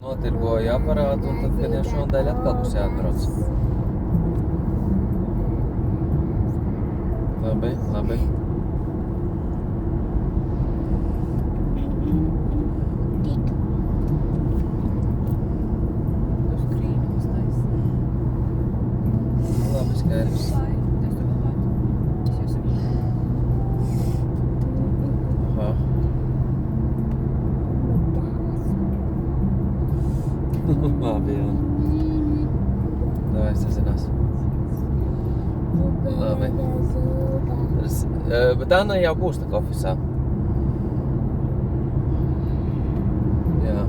Notirgoju aparātu, un tad, kad jau šonadēļ atkal būs jāatbrauc. Labi, labi. Tu skrīnumus taisi. Labi, skaidrs. Es to domāju. Es jau saku. Aha. Labi, jā. Davai, sazinās. Labi. Bet Anna jau būs tā ofisā. Jā.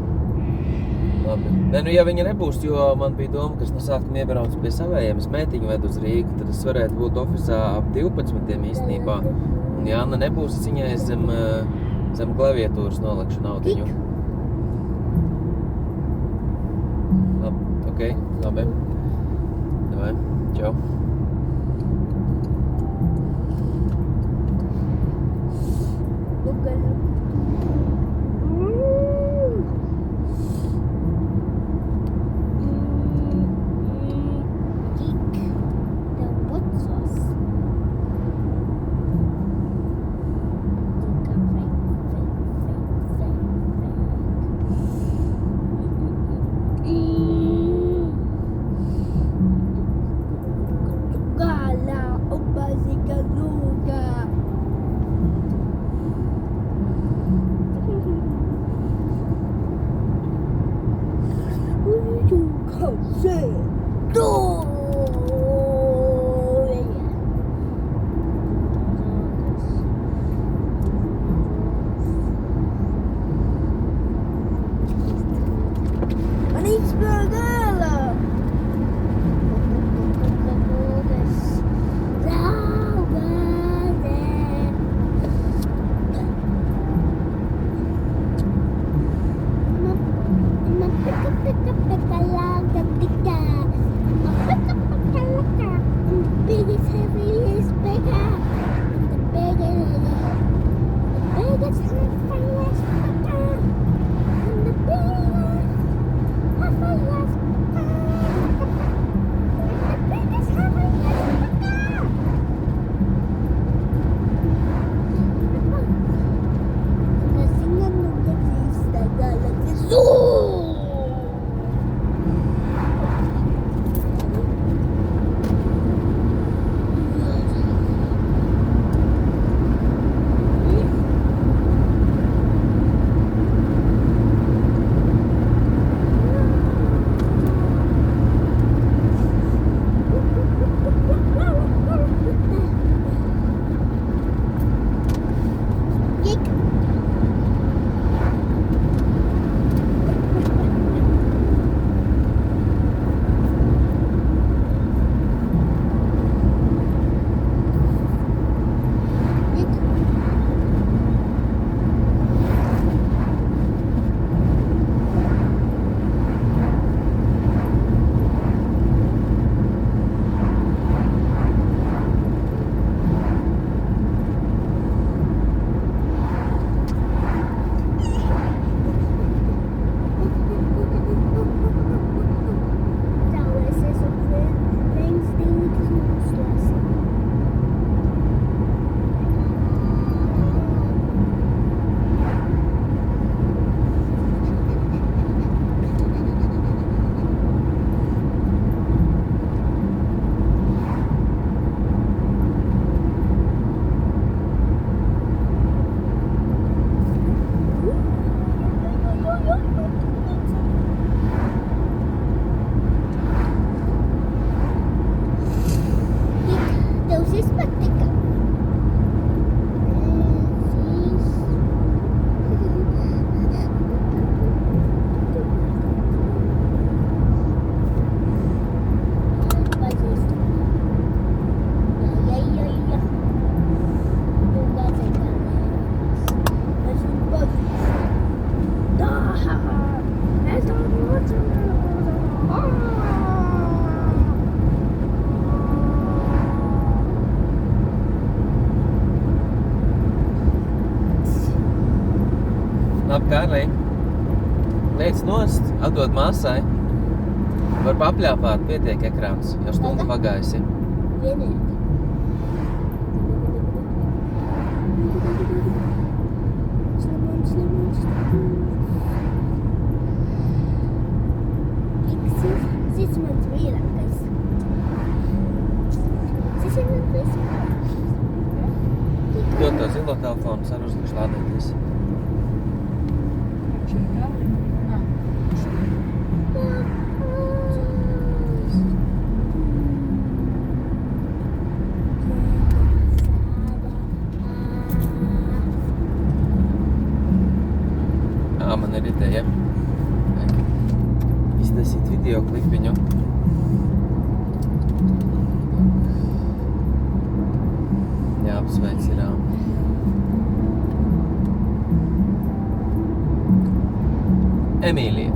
Labi. Ne, nu, ja viņa nebūs, jo man bija doma, ka es no sākuma iebraucu pie savējiem, es mētiņu vedu uz Rīgu, tad es varētu būt ofisā ap 12 īstenībā. Un ja Anna nebūs, es viņai zem klaviatūras nolekšu naudiņu. Labi, okei, labi. Davai, čau. Kārlī, liec Izlaic nost, atdod māsai. Var papļāpāt, pietiek ekrāns, jau stundu pagājis, ja? Vienīgi. Slimons. Šis mans mīļākais. Šis ir mans mīļākais. Dod to zilo telefonu, ar uzlikšu lādēties. Šī ir galva. Nā. Man ir ideja. Iztaisīt video klipiņu. Jāapsveic ir Emīlija.